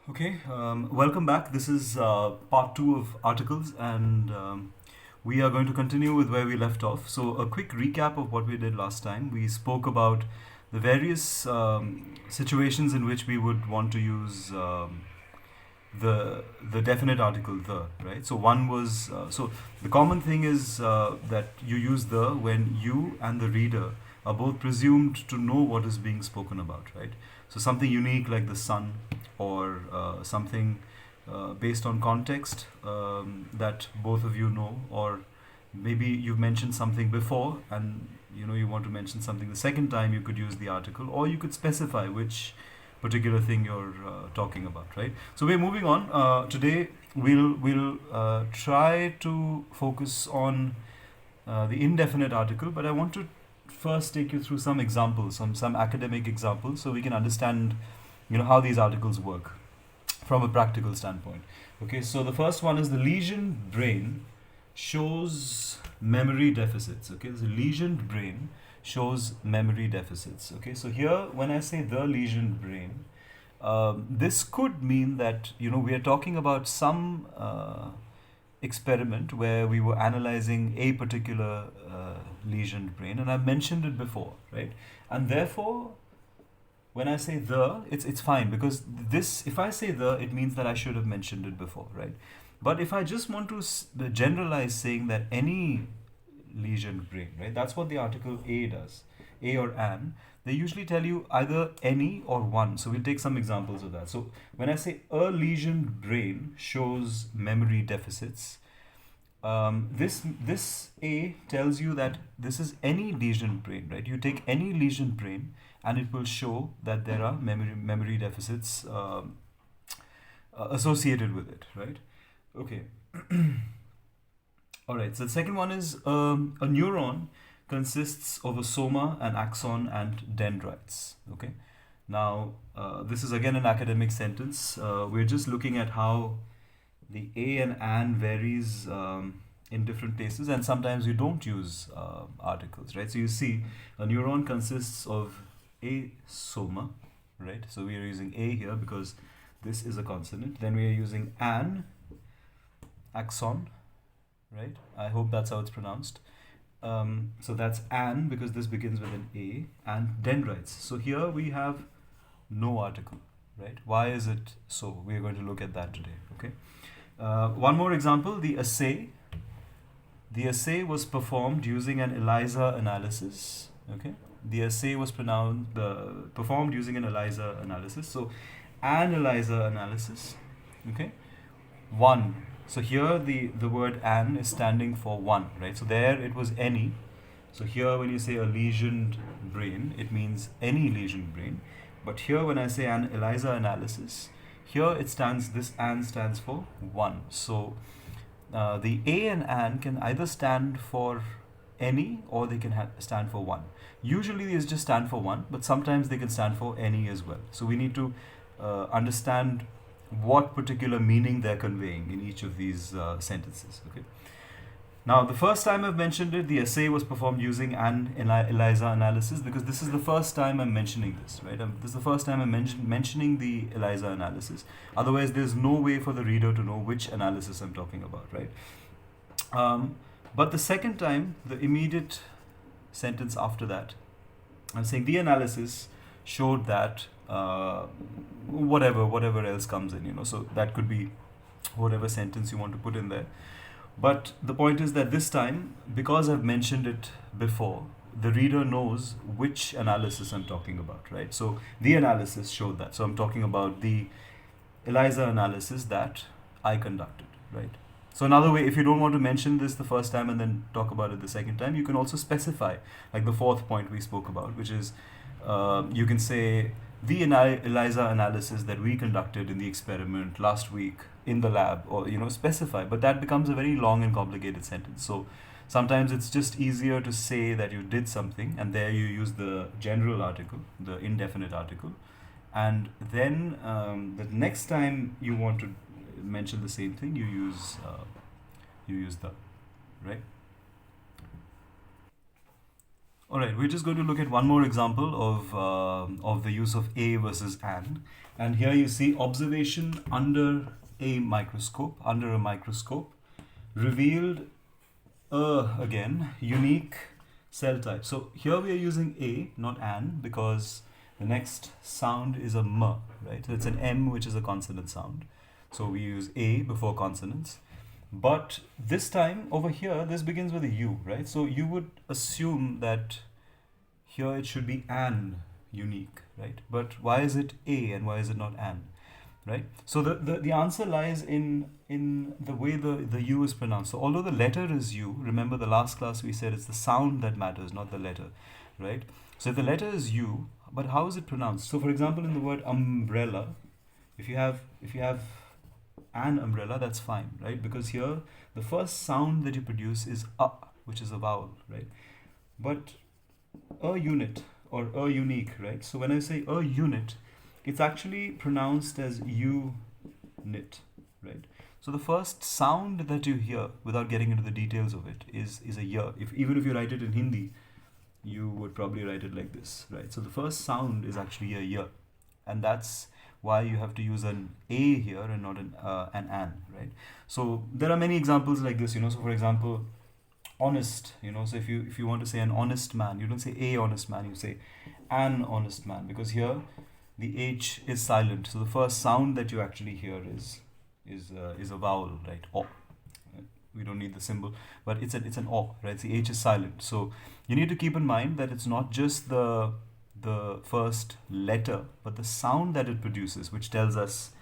Okay, welcome back. This is part two of articles, and we are going to continue with where we left off. So, a quick recap of what we did last time. We spoke about the various situations in which we would want to use the definite article the, right? So one was so the common thing is that you use the when you and the reader are both presumed to know what is being spoken about, right? So something unique like the sun, or something based on context that both of you know, or maybe you've mentioned something before and you want to mention something the second time. You could use the article, or you could specify which particular thing you're talking about, right? So we're moving on. Today we'll try to focus on the indefinite article, but I want to first take you through some examples, some academic examples, so we can understand how these articles work from a practical standpoint. Okay, so the first one is the lesioned brain shows memory deficits. Okay, the lesioned brain shows memory deficits. Okay, so here when I say the lesioned brain, this could mean that we are talking about some experiment where we were analyzing a particular lesioned brain, and I've mentioned it before, right? And therefore, when I say the, it's fine, because this, if I say the, it means that I should have mentioned it before, right? But if I just want to generalize, saying that any lesioned brain, right? That's what the article A does. A or an. They usually tell you either any or one. So we'll take some examples of that. So when I say a lesioned brain shows memory deficits, this A tells you that this is any lesioned brain, right? You take any lesioned brain, and it will show that there are memory deficits associated with it, right? Okay. All right. So the second one is a neuron consists of a soma, an axon, and dendrites. Okay. Now, this is again an academic sentence. We're just looking at how the a and an varies in different places, and sometimes you don't use articles, right? So you see, a neuron consists of a soma, right? So we are using a here because this is a consonant. Then we are using an axon, right? I hope that's how it's pronounced. So that's an, because this begins with an A, and dendrites. So here we have no article, right? Why is it so? We are going to look at that today, okay? One more example, the assay. The assay was performed using an ELISA analysis, okay? The assay was performed using an ELISA analysis. So, an ELISA analysis, okay? One. So here the word an is standing for one, right? So there it was any. So here when you say a lesioned brain, it means any lesioned brain. But here when I say an ELISA analysis, here this an stands for one. So the a and an can either stand for any, or they can stand for one. Usually these just stand for one, but sometimes they can stand for any as well. So we need to understand what particular meaning they're conveying in each of these sentences. Okay. Now, the first time I've mentioned it, the essay was performed using an ELISA analysis, because this is the first time I'm mentioning this, right? This is the first time I'm mentioning the ELISA analysis. Otherwise, there's no way for the reader to know which analysis I'm talking about, right? But the second time, the immediate sentence after that, I'm saying the analysis showed that whatever else comes in, so that could be whatever sentence you want to put in there. But the point is that this time, because I've mentioned it before, the reader knows which analysis I'm talking about, right? So the analysis showed that. So I'm talking about the ELISA analysis that I conducted, right? So another way, if you don't want to mention this the first time and then talk about it the second time, you can also specify, like the fourth point we spoke about, which is you can say the ELISA analysis that we conducted in the experiment last week in the lab, or specify. But that becomes a very long and complicated sentence. So sometimes it's just easier to say that you did something, and there you use the general article, the indefinite article, and then the next time you want to mention the same thing, you use the, right? All right, we're just going to look at one more example of the use of a versus an, and here you see observation under a microscope, revealed again unique cell type. So here we are using a, not an, because the next sound is a m, right? So it's an m, which is a consonant sound. So we use a before consonants. But this time over here, this begins with a U, right? So you would assume that here it should be an unique, right? But why is it a and why is it not an, right? So the answer lies in the way the U is pronounced. So although the letter is U, remember the last class we said it's the sound that matters, not the letter, right? So if the letter is U, but how is it pronounced? So for example, in the word umbrella, if you have an umbrella, that's fine, right? Because here the first sound that you produce is a, which is a vowel, right? But a unit or a unique, right? So when I say a unit, it's actually pronounced as unit, right? So the first sound that you hear, without getting into the details of it, is a y. Even if you write it in Hindi, you would probably write it like this, right? So the first sound is actually a y, and that's why you have to use an a here and not an, right? So there are many examples like this, So for example, honest, So if you want to say an honest man, you don't say a honest man, you say an honest man, because here the h is silent. So the first sound that you actually hear is a vowel, right? O. We don't need the symbol, but it's an o, right? The h is silent. So you need to keep in mind that it's not just the first letter, but the sound that it produces, which tells us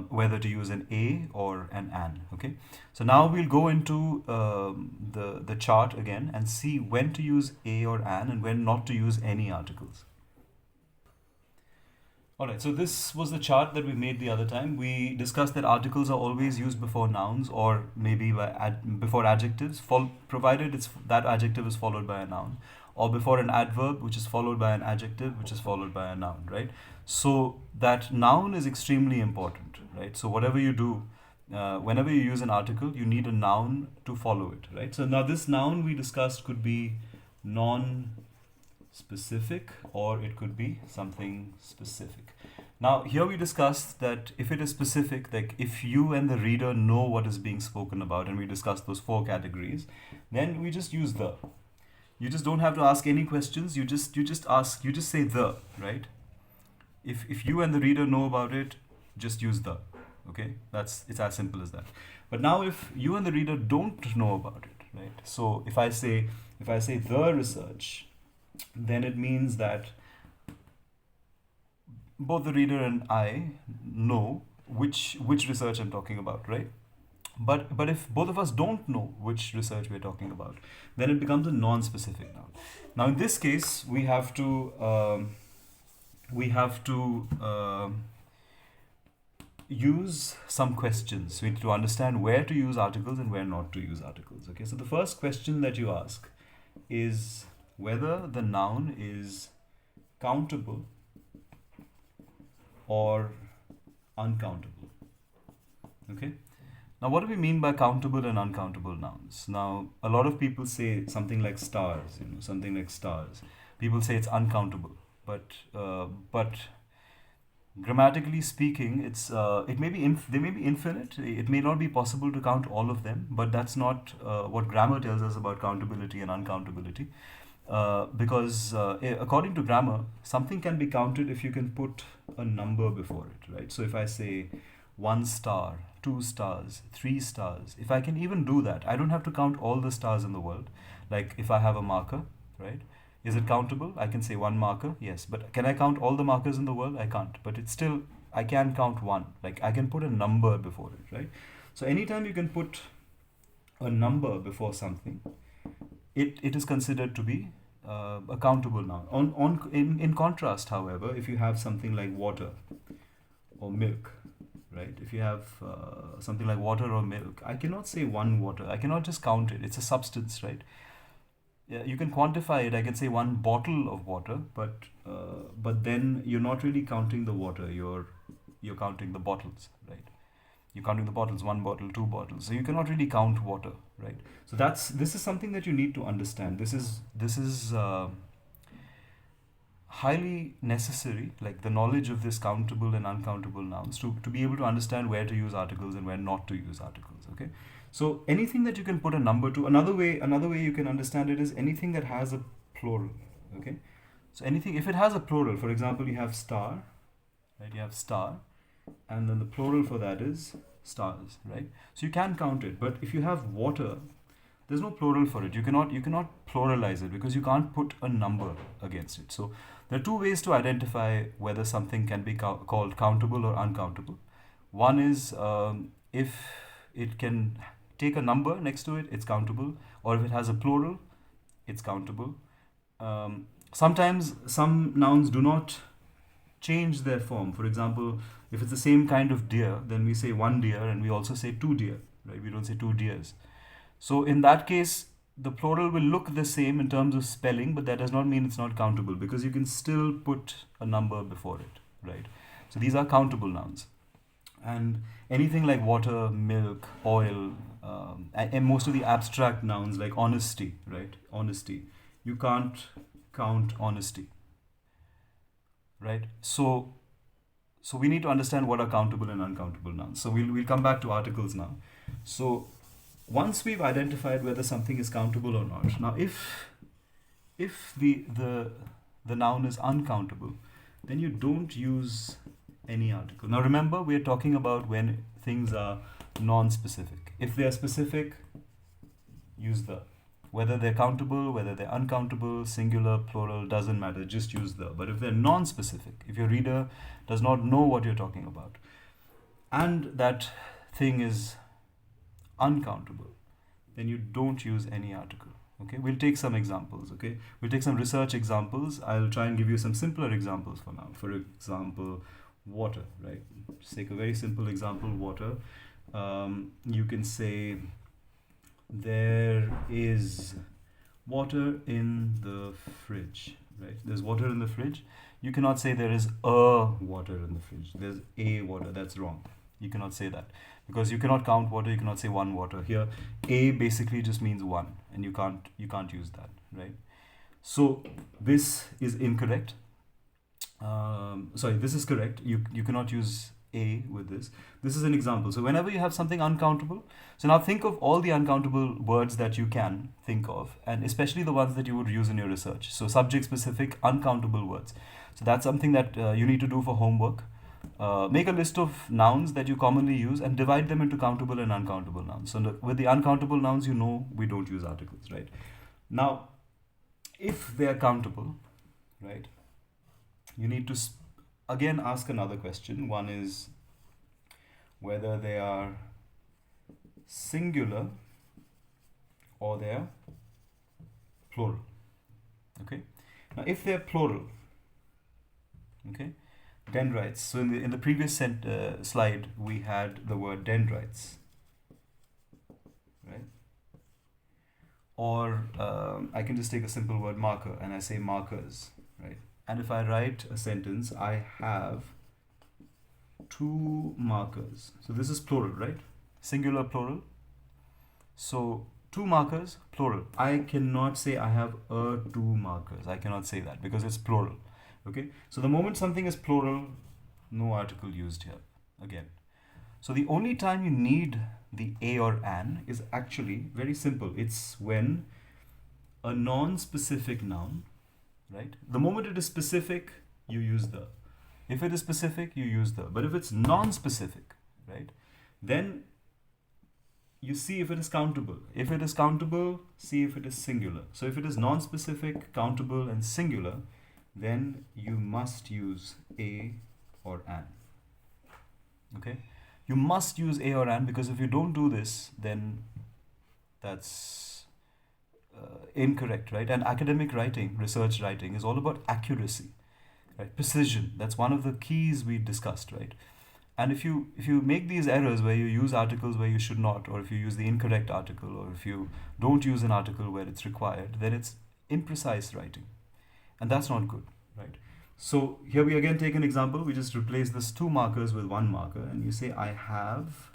whether to use an a or an. Okay, so now we'll go into the chart again and see when to use a or an and when not to use any articles. Alright, so this was the chart that we made the other time. We discussed that articles are always used before nouns or maybe before adjectives, provided that adjective is followed by a noun, or before an adverb which is followed by an adjective which is followed by a noun, right? So that noun is extremely important, right? So whatever you do, whenever you use an article, you need a noun to follow it, right? So now this noun we discussed could be non-specific or it could be something specific. Now here we discussed that if it is specific, like if you and the reader know what is being spoken about, and we discussed those 4 categories, then we just use the. You just don't have to ask any questions. You just say the, right? If you and the reader know about it, just use the. Okay, it's as simple as that. But now if you and the reader don't know about it, right? So if I say the research, then it means that both the reader and I know which research I'm talking about, right? But if both of us don't know which research we're talking about, then it becomes a non-specific noun. Now in this case, we have to use some questions. We need to understand where to use articles and where not to use articles. Okay, so the first question that you ask is whether the noun is countable or uncountable. Okay. Now, what do we mean by countable and uncountable nouns? Now, a lot of people say something like stars, something like stars. People say it's uncountable, but grammatically speaking, they may be infinite. It may not be possible to count all of them, but that's not what grammar tells us about countability and uncountability. Because according to grammar, something can be counted if you can put a number before it, right? So if I say 1 star, 2 stars, 3 stars, if I can even do that, I don't have to count all the stars in the world. Like if I have a marker, right? Is it countable? I can say 1 marker, yes. But can I count all the markers in the world? I can't. But it's still, I can count 1. Like I can put a number before it, right? So anytime you can put a number before something, it is considered to be a countable noun. In contrast, however, if you have something like water or milk, right? If you have something like water or milk, I cannot say 1 water. I cannot just count it. It's a substance, right? Yeah, you can quantify it. I can say 1 bottle of water, but then you're not really counting the water. You're counting the bottles, right? You're counting the bottles, one bottle, two bottles. So you cannot really count water, right? So this is something that you need to understand. This is highly necessary, like the knowledge of this countable and uncountable nouns, to be able to understand where to use articles and where not to use articles. Okay. So anything that you can put a number to, another way you can understand it is anything that has a plural. Okay. So anything, if it has a plural, for example, you have star, right? You have star, and then the plural for that is stars, right? So you can count it. But if you have water, there's no plural for it. You cannot pluralize it because you can't put a number against it. So there are two ways to identify whether something can be called countable or uncountable. One is if it can take a number next to it, it's countable, or if it has a plural, it's countable. Sometimes some nouns do not change their form. For example, if it's the same kind of deer, then we say one deer and we also say two deer, right? We don't say two deers. So in that case, the plural will look the same in terms of spelling, but that does not mean it's not countable because you can still put a number before it, right? So these are countable nouns. And anything like water, milk, oil, and most of the abstract nouns like honesty, right? Honesty. You can't count honesty, right? So we need to understand what are countable and uncountable nouns. So we'll come back to articles now. So once we've identified whether something is countable or not, now if the noun is uncountable, then you don't use any article. Now remember, we're talking about when things are non-specific. If they are specific, use the. Whether they're countable, whether they're uncountable, singular, plural, doesn't matter, just use the. But if they're non-specific, if your reader does not know what you're talking about, and that thing is uncountable, then you don't use any article. Okay, we'll take some examples. Okay, we'll take some research examples. I'll try and give you some simpler examples for now. For example, water, right? Just take a very simple example, water. You can say there is water in the fridge, right? There's water in the fridge. You cannot say there is a water in the fridge. There's a water. That's wrong. You cannot say that because you cannot count water. You cannot say one water. Here, a basically just means one, and you can't use that, right? So this is incorrect. Sorry, this is correct. You cannot use a with this. This is an example. So whenever you have something uncountable, so now think of all the uncountable words that you can think of, and especially the ones that you would use in your research. So subject specific uncountable words. So that's something that you need to do for homework. Make a list of nouns that you commonly use and divide them into countable and uncountable nouns. So with the uncountable nouns, you know we don't use articles, right? Now, if they are countable, right, you need to again ask another question. One is whether they are singular or they are plural. Okay. Now, if they are plural, okay, dendrites. So in the previous slide, we had the word dendrites, right? Or I can just take a simple word marker and I say markers, right? And if I write a sentence, I have two markers. So this is plural, right? Singular, plural. So two markers, plural. I cannot say I have two markers. I cannot say that because it's plural. Okay. So the moment something is plural, no article used here again. So the only time you need the a or an is actually very simple. It's when a non-specific noun, right? The moment it is specific, you use the. If it is specific, you use the. But if it's non-specific, right, then you see if it is countable. If it is countable, see if it is singular. So if it is non-specific, countable, and singular, then you must use a or an. Okay? You must use a or an because if you don't do this, then that's incorrect, right? And academic writing, research writing is all about accuracy, right? Precision. That's one of the keys we discussed, right? And if you make these errors where you use articles where you should not, or if you use the incorrect article, or if you don't use an article where it's required, then it's imprecise writing. And that's not good, right? So here we again take an example. We just replace this two markers with one marker and you say I have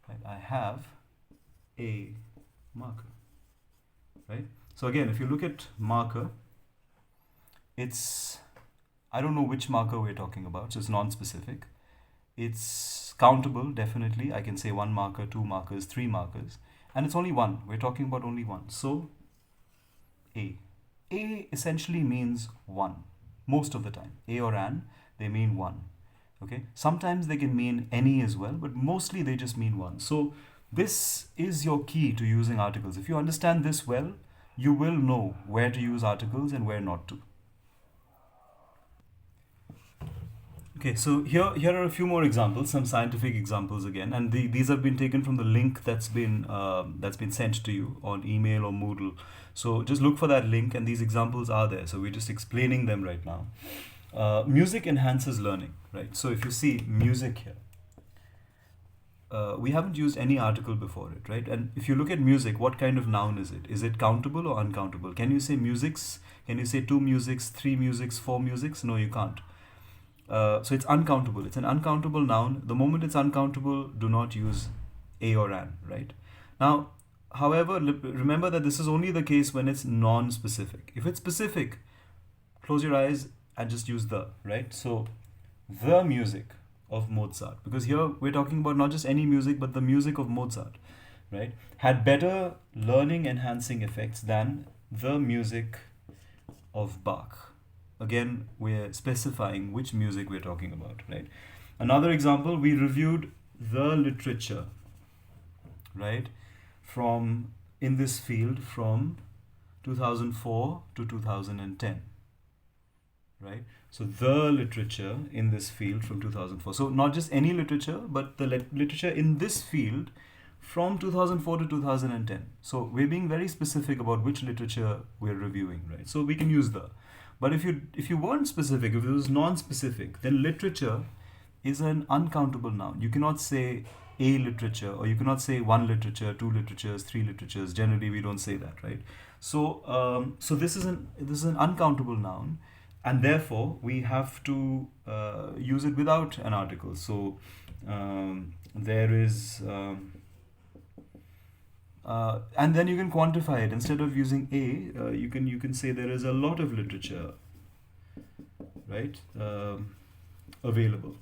right? I have a marker, right? So again, if you look at marker, it's, I don't know which marker we're talking about, so it's non-specific. It's countable, definitely. I can say one marker, two markers, three markers, and it's only one. We're talking about only one. So A. A essentially means one most of the time. A or an, they mean one. Okay. Sometimes they can mean any as well, but mostly they just mean one. So this is your key to using articles. If you understand this well, you will know where to use articles and where not to. Okay, so here are a few more examples, some scientific examples again, and these have been taken from the link that's been sent to you on email or Moodle. So just look for that link, and these examples are there. So we're just explaining them right now. Music enhances learning, right? So if you see music here, we haven't used any article before it, right? And if you look at music, what kind of noun is it? Is it countable or uncountable? Can you say musics? Can you say two musics, three musics, four musics? No, you can't. So it's uncountable. It's an uncountable noun. The moment it's uncountable, do not use a or an, right? Now, however, remember that this is only the case when it's non-specific. If it's specific, close your eyes and just use the, right? So, the music of Mozart, because here we're talking about not just any music, but the music of Mozart, right? Had better learning enhancing effects than the music of Bach. Again, we're specifying which music we're talking about, right? Another example, we reviewed the literature, right, from in this field from 2004 to 2010, right? So the literature in this field from 2004. So not just any literature, but the literature in this field from 2004 to 2010. So we're being very specific about which literature we're reviewing, right? So we can use the. But if you weren't specific, if it was non-specific, then literature is an uncountable noun. You cannot say a literature, or you cannot say one literature, two literatures, three literatures. Generally, we don't say that, right? So so this is an uncountable noun, and therefore we have to use it without an article. So there is. And then you can quantify it. Instead of using a, you can say there is a lot of literature, right, available.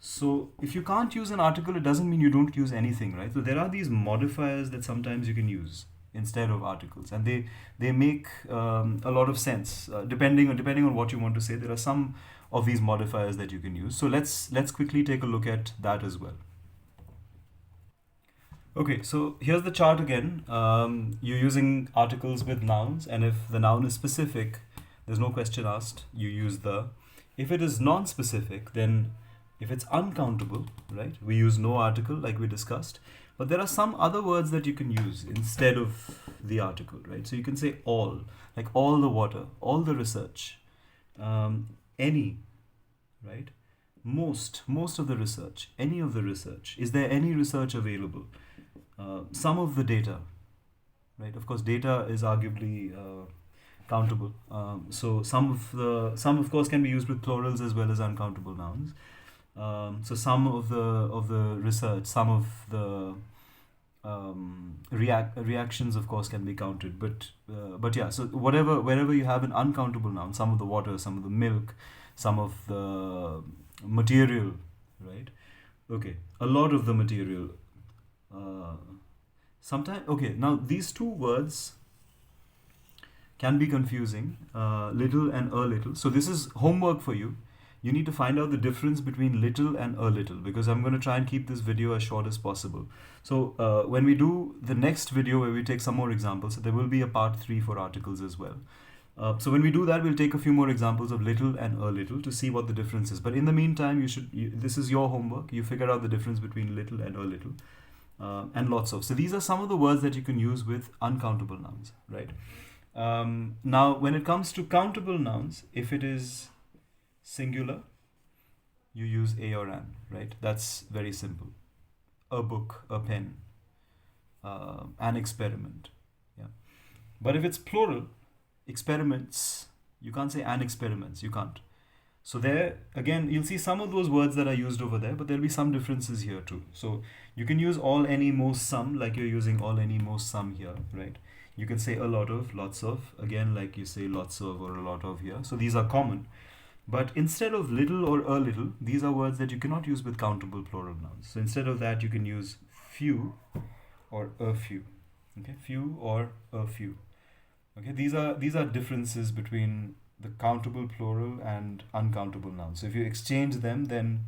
So if you can't use an article, it doesn't mean you don't use anything, right? So there are these modifiers that sometimes you can use instead of articles, and they make a lot of sense depending on what you want to say. There are some of these modifiers that you can use. So let's quickly take a look at that as well. Okay, so here's the chart again. You're using articles with nouns, and if the noun is specific, there's no question asked, you use the. If it is non-specific, then if it's uncountable, right, we use no article like we discussed. But there are some other words that you can use instead of the article, right? So you can say all, like all the water, all the research, any, right? Most of the research, any of the research. Is there any research available? Some of the data, right? Of course, data is arguably countable. So some of course can be used with plurals as well as uncountable nouns. So some of the research, some of the reactions, of course, can be counted. But yeah. So wherever you have an uncountable noun, some of the water, some of the milk, some of the material, right? Okay, a lot of the material. Sometimes, okay, now these two words can be confusing, little and a little. So this is homework for you. You need to find out the difference between little and a little, because I'm going to try and keep this video as short as possible. So when we do the next video where we take some more examples, there will be a part 3 for articles as well. So when we do that, we'll take a few more examples of little and a little to see what the difference is. But in the meantime, this is your homework. You figure out the difference between little and a little. And lots of. So these are some of the words that you can use with uncountable nouns, right? Now, when it comes to countable nouns, if it is singular, you use a or an, right? That's very simple. A book, a pen, an experiment. Yeah. But if it's plural, experiments, you can't say an experiments. You can't. So there, again, you'll see some of those words that are used over there, but there'll be some differences here too. So you can use all, any, most, some, like you're using all, any, most, some here, right? You can say a lot of, lots of, again, like you say lots of or a lot of here. So these are common. But instead of little or a little, these are words that you cannot use with countable plural nouns. So instead of that, you can use few or a few. Okay, few or a few. Okay, these are differences between the countable plural and uncountable nouns. So if you exchange them, then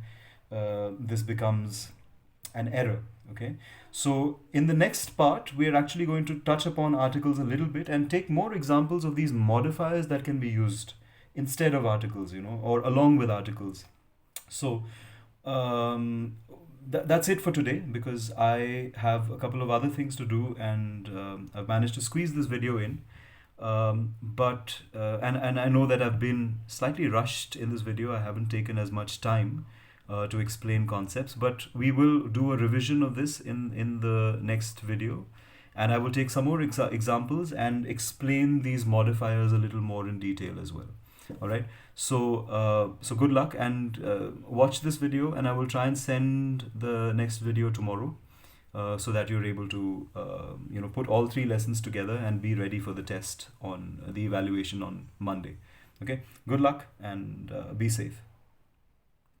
this becomes an error. Okay, so in the next part, we are actually going to touch upon articles a little bit and take more examples of these modifiers that can be used instead of articles, or along with articles. So that's it for today, because I have a couple of other things to do, and I've managed to squeeze this video in. But and I know that I've been slightly rushed in this video. I haven't taken as much time to explain concepts, but we will do a revision of this in the next video, and I will take some more examples and explain these modifiers a little more in detail as well. All right. So good luck, and watch this video, and I will try and send the next video tomorrow, so that you're able to put all 3 lessons together and be ready for the test on the evaluation on Monday. Okay. Good luck, and be safe.